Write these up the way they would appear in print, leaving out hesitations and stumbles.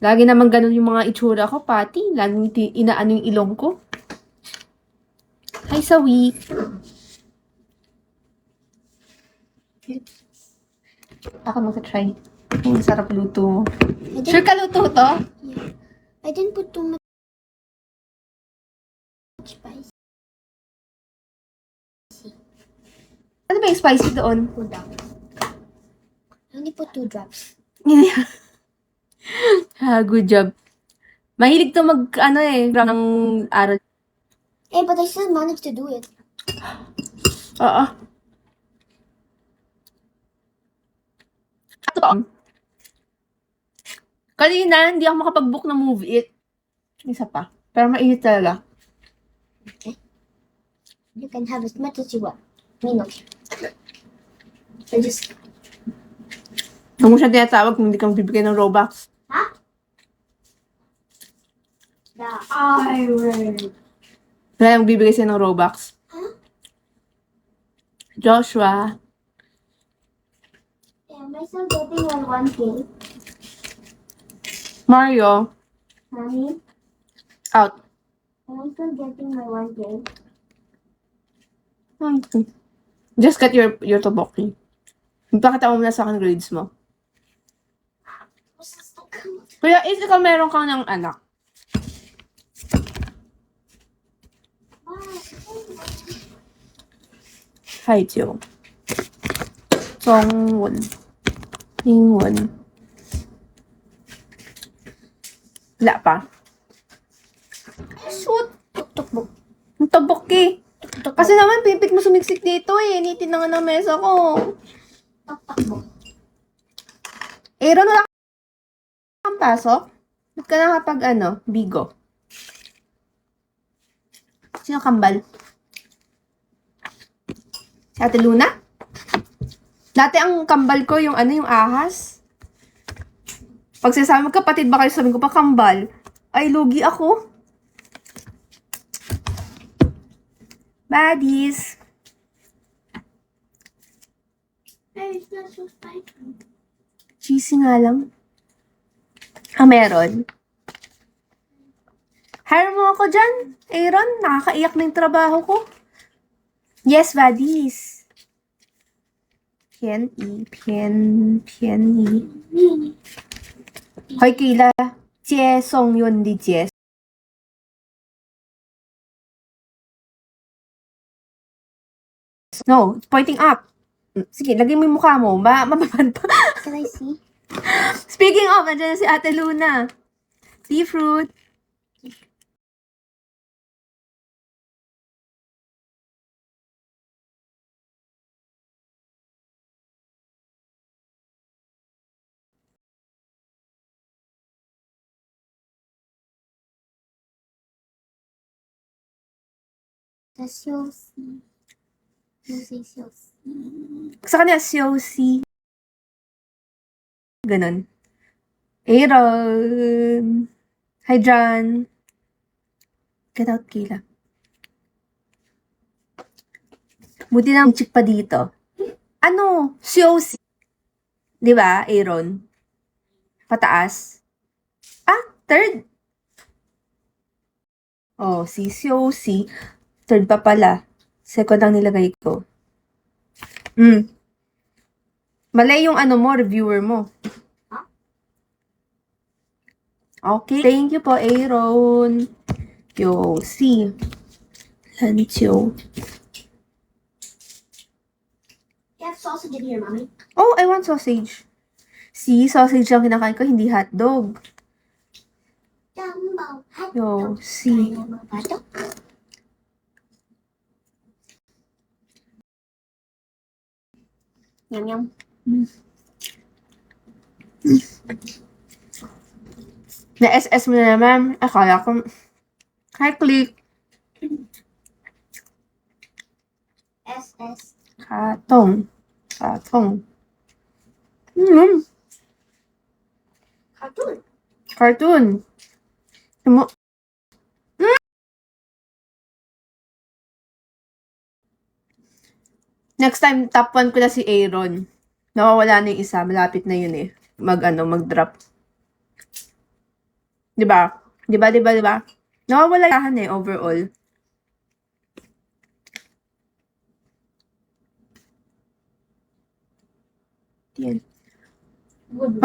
Lagi naman ganun yung mga itsura ko, pati. Laging inaano yung ilong ko. Hi, Sawi. Ako magsa-try. Ang sarap luto. Sure ka luto to? Yeah. I didn't put too much spice. Ano ba yung spicy doon? Cool down. I only put 2 drops. Good job. Mahilig to ng aral. But I still managed to do it. Oo. Totoo. Kanina, hindi ako makapag-book ng Move It. Isa pa. Pero mainit talaga. Okay. You can have as much as you want. Me no. I just... Huwag mo siya tinatawag kung hindi ka magbibigay ng Robux. Huh? The I word. Wala magbibigay siya ng Robux. Huh? Joshua. Am I still getting on 1K? Mario. Mommy? Out. Am I still getting my 1K? Just get your toboki. Ipakita mo muna sa akin grades mo. Kuya, is ikaw meron kang ng anak? Haijiu. Zhongwen. Ingwen. Wala pa. Shoot! Tuk-tuk-buk. Ang toboki. Kasi naman, pipit mo sumiksik dito eh. Initin na nga ng mesa ko. Tuk-tuk-buk. Aaron, wala kang pasok? Ba't ka na kapag bigo? Sino kambal? Si Ate Luna? Dati ang kambal ko, yung yung ahas. Pag sinasabi mo, kapatid ba kayo, sabi ko pa kambal. Ay, lugi ako. Baddies. Hey, it's not so spicy. Cheesy nga lang. Meron. Hire mo ako dyan, Aaron. Nakakaiyak na yung trabaho ko. Yes, baddies. Pian-i. Hoy, Kayla. Jie Song yun di Jie. No, it's pointing up. Sige, lagay mo yung mukha mo. Mababan pa. Can I see? Speaking of, andyan na si Ate Luna. Sea fruit. The Chelsea. You say Chelsea. Sa kanya, Siosi. Ganon. Aaron. Hi, John. Get out, Kayla. Buti na chick pa dito. Ano? Siosi. Di ba, Aaron? Pataas. Third. Oh, si Siosi. Third pa pala. Second ang nilagay ko. Mali yung mo, reviewer mo. Okay. Thank you po, Aaron. Yo, si. Lancho. You have sausage in here, Mommy. Oh, I want sausage. Si, sausage lang kinakain ko, hindi hotdog. Jumbo hot Yo, dog. si. Jumbo hot dog. Yum yum. Na-SS mo na naman. Akala ko. Hi, click. SS. Katong. Cartoon. Cartoon. Next time, top 1 ko na si Aaron. Nawawala na yung isa. Malapit na yun eh. Mag-drop. Diba? Diba? Nawawala yahan eh, overall. Yan. Good.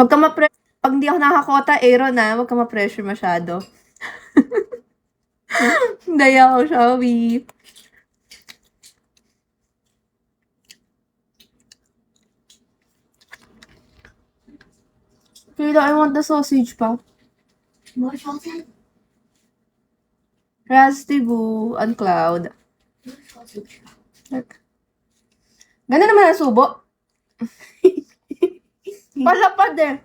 Pag hindi ako nakakota, Aaron na, wag ka ma-pressure masyado. Daya ko, Shawi. Kaya I want the sausage pa. More sausage. Rusty Boo and Cloud. More sausage. Ganda naman ang subo. Palapad eh.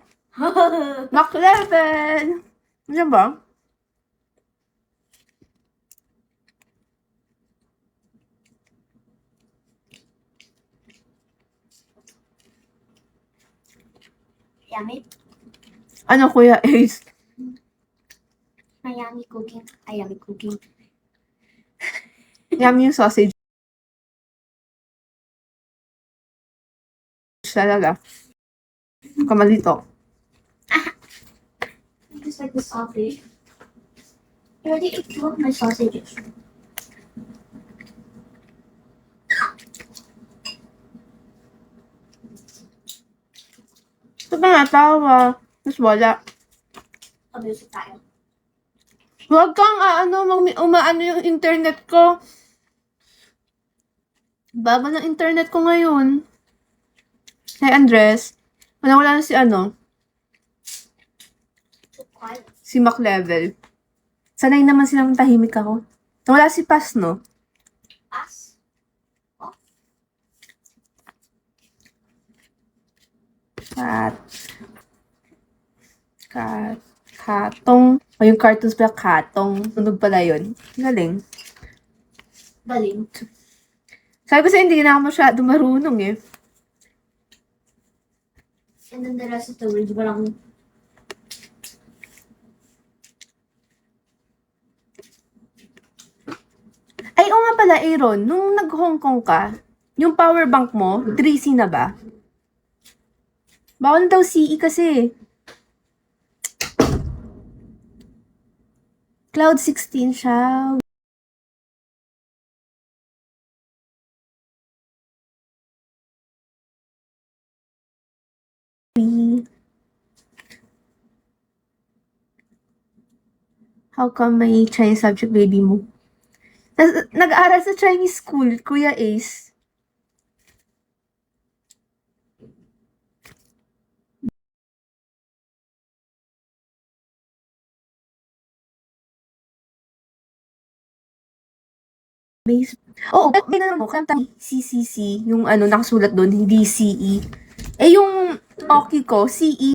Mac level. Diyan ba? Yummy. Ano, Kuya Ace? Yummy cooking. Yummy cooking. Yummy yung sausage. Talaga. Kamalito. Just like the sausage. I already ate 2 of my sausages. Ito ba natawa? Tapos wala. Music tayo. Huwag kang umaano yung internet ko. Baba ng internet ko ngayon. Hey, Andres. Wala na si Too quiet. si Mac Level. Sanay naman silang tahimik ako. Wala si Pas, no? Us? Katong. O yung cartoons pala, Katong. Tunog pala yun. Galing. Galing. Sabi ko sa'yo, hindi na ako masyado marunong eh. And then the rest of the words, walang... Ay, oo nga pala, Aaron. Nung nag-Hong Kong ka, yung power bank mo, 3C na ba? Bawal daw CE kasi. Cloud 16 siya. How come may Chinese subject baby mo? Nag-aaral sa Chinese school, Kuya Ace. Oo, may naman mo, kanta CCC, yung nakasulat doon, hindi CE. Eh, yung Oki ko, CE.